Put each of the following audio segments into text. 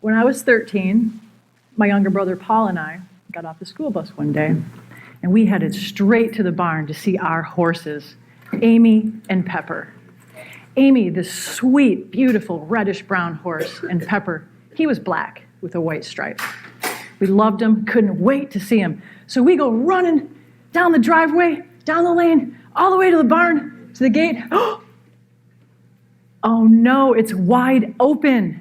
When I was 13, my younger brother Paul and I got off the school bus one day, and we headed straight to the barn to see our horses, Amy and Pepper. Amy, this sweet, beautiful reddish-brown horse, and Pepper, he was black with a white stripe. We loved him, couldn't wait to see him. So we go running down the driveway, down the lane, all the way to the barn, to the gate. Oh no, it's wide open.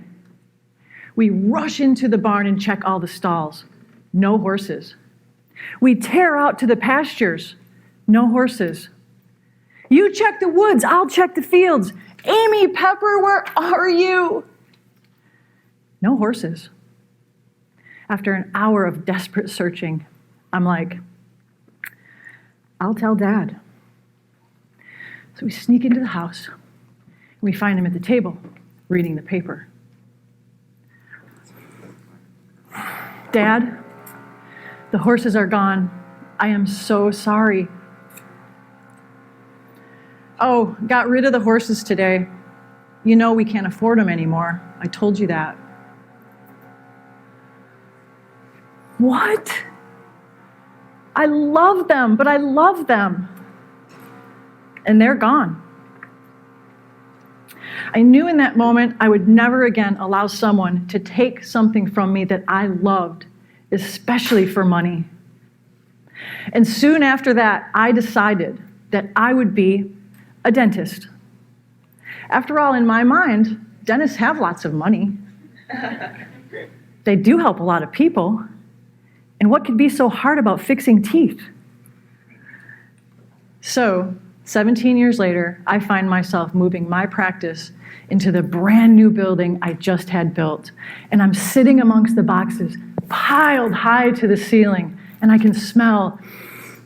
We rush into the barn and check all the stalls. No horses. We tear out to the pastures. No horses. You check the woods, I'll check the fields. Amy, Pepper, where are you? No horses. After an hour of desperate searching, I'm like, I'll tell Dad. So we sneak into the house. We find him at the table, reading the paper. Dad, the horses are gone. I am so sorry. Oh, got rid of the horses today. You know we can't afford them anymore. I told you that. What? I love them, but I love them. And they're gone. I knew in that moment I would never again allow someone to take something from me that I loved, especially for money. And soon after that, I decided that I would be a dentist. After all, in my mind, dentists have lots of money. They do help a lot of people. And what could be so hard about fixing teeth? So, 17 years later, I find myself moving my practice into the brand new building I just had built. And I'm sitting amongst the boxes, piled high to the ceiling, and I can smell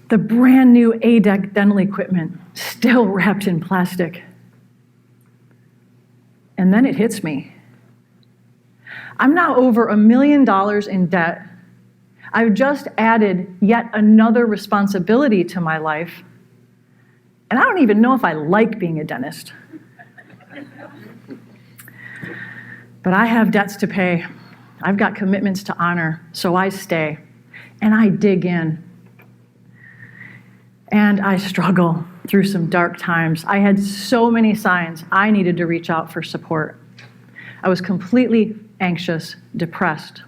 the brand new A-deck dental equipment, still wrapped in plastic. And then it hits me. I'm now over $1 million in debt. I've just added yet another responsibility to my life. And I don't even know if I like being a dentist. But I have debts to pay. I've got commitments to honor, so I stay. And I dig in. And I struggle through some dark times. I had so many signs I needed to reach out for support. I was completely anxious, depressed.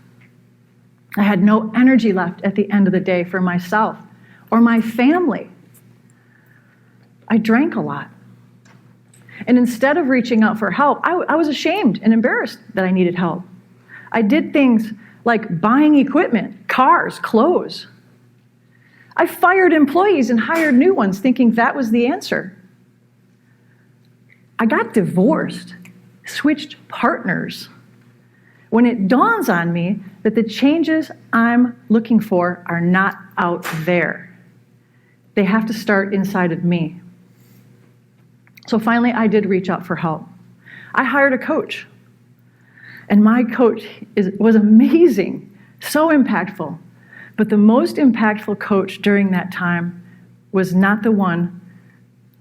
I had no energy left at the end of the day for myself or my family. I drank a lot. And instead of reaching out for help, I was ashamed and embarrassed that I needed help. I did things like buying equipment, cars, clothes. I fired employees and hired new ones thinking that was the answer. I got divorced, switched partners. When it dawns on me that the changes I'm looking for are not out there. They have to start inside of me. So finally, I did reach out for help. I hired a coach. And my coach was amazing, so impactful. But the most impactful coach during that time was not the one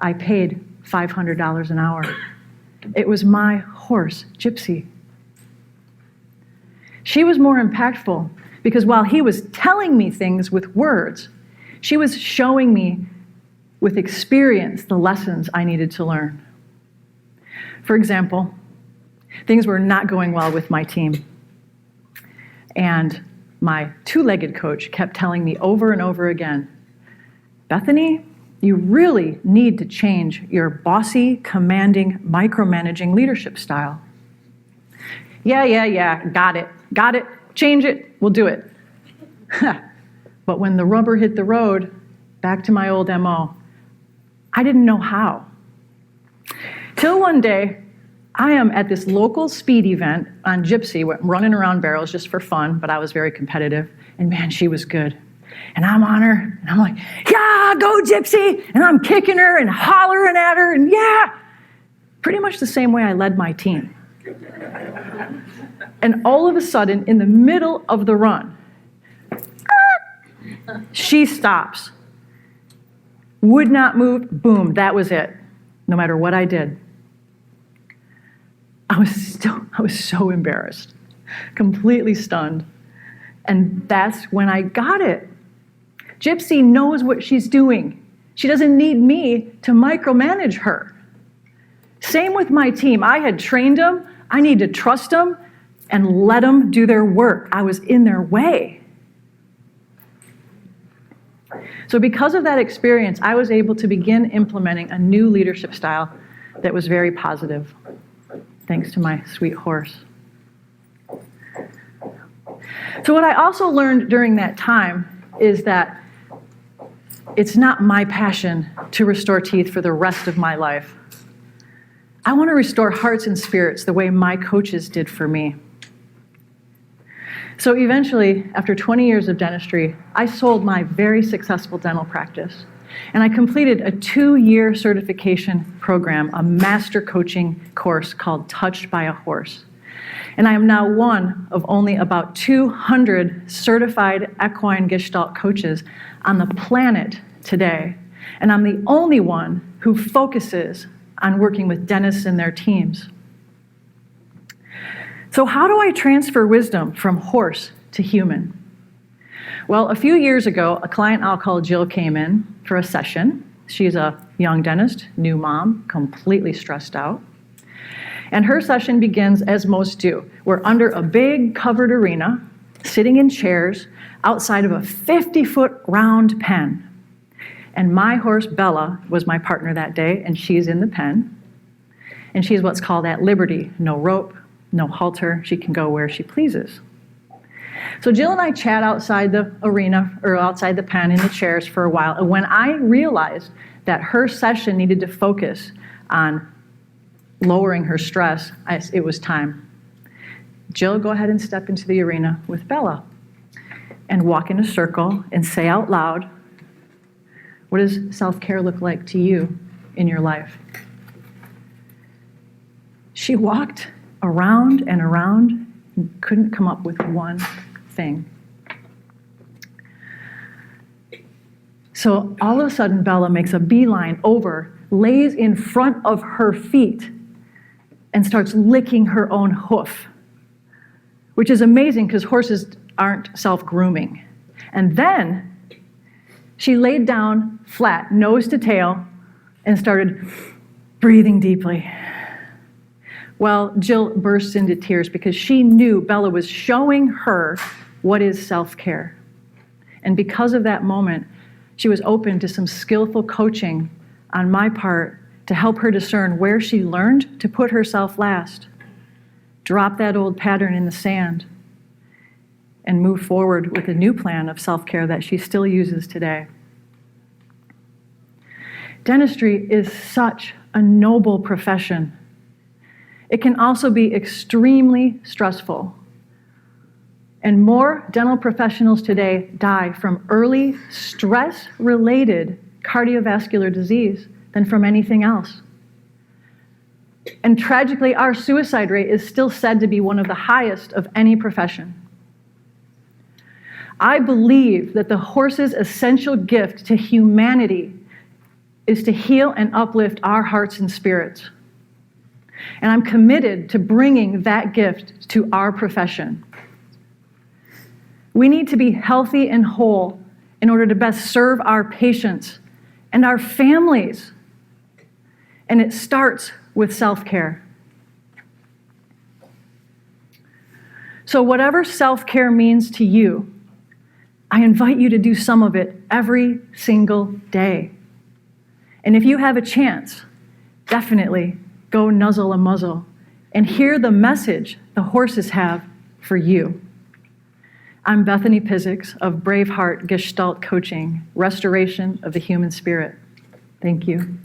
I paid $500 an hour. It was my horse, Gypsy. She was more impactful because while he was telling me things with words, she was showing me with experience the lessons I needed to learn. For example, things were not going well with my team. And my two-legged coach kept telling me over and over again, Bethany, you really need to change your bossy, commanding, micromanaging leadership style. Yeah, got it, change it, we'll do it. But when the rubber hit the road, back to my old MO, I didn't know how. Till one day, I am at this local speed event on Gypsy, running around barrels just for fun, but I was very competitive, and man, she was good. And I'm on her, and I'm like, yeah, go Gypsy! And I'm kicking her and hollering at her, and yeah! Pretty much the same way I led my team. And all of a sudden, in the middle of the run, she stops. Would not move, boom, that was it. No matter what I did. I was so embarrassed. completely stunned. And that's when I got it. Gypsy knows what she's doing. She doesn't need me to micromanage her. Same with my team. I had trained them. I need to trust them and let them do their work. I was in their way. So because of that experience, I was able to begin implementing a new leadership style that was very positive, thanks to my sweet horse. So what I also learned during that time is that it's not my passion to restore teeth for the rest of my life. I want to restore hearts and spirits the way my coaches did for me. So eventually, after 20 years of dentistry, I sold my very successful dental practice. And I completed a 2-year certification program, a master coaching course called Touched by a Horse. And I am now one of only about 200 certified equine Gestalt coaches on the planet today. And I'm the only one who focuses on working with dentists and their teams. So how do I transfer wisdom from horse to human? Well, a few years ago, a client I'll call Jill came in for a session. She's a young dentist, new mom, completely stressed out. And her session begins as most do. We're under a big covered arena, sitting in chairs outside of a 50-foot round pen. And my horse, Bella, was my partner that day, and she's in the pen. And she's what's called at liberty, no rope, no halter. She can go where she pleases. So Jill and I chat outside the arena, or outside the pen in the chairs for a while. And when I realized that her session needed to focus on lowering her stress, it was time. Jill, go ahead and step into the arena with Bella and walk in a circle and say out loud, what does self-care look like to you in your life? She walked around and around and couldn't come up with one thing. So all of a sudden, Bella makes a beeline over, lays in front of her feet, and starts licking her own hoof, which is amazing because horses aren't self-grooming. And then she laid down flat, nose to tail, and started breathing deeply. Well, Jill bursts into tears because she knew Bella was showing her what is self-care. And because of that moment, she was open to some skillful coaching on my part to help her discern where she learned to put herself last, drop that old pattern in the sand, and move forward with a new plan of self-care that she still uses today. Dentistry is such a noble profession. It can also be extremely stressful. And more dental professionals today die from early stress-related cardiovascular disease than from anything else. And tragically, our suicide rate is still said to be one of the highest of any profession. I believe that the horse's essential gift to humanity is to heal and uplift our hearts and spirits. And I'm committed to bringing that gift to our profession. We need to be healthy and whole in order to best serve our patients and our families. And it starts with self-care. So whatever self-care means to you, I invite you to do some of it every single day. And if you have a chance, definitely go nuzzle a muzzle and hear the message the horses have for you. I'm Bethany Piziks of Braveheart Gestalt Coaching, Restoration of the Human Spirit. Thank you.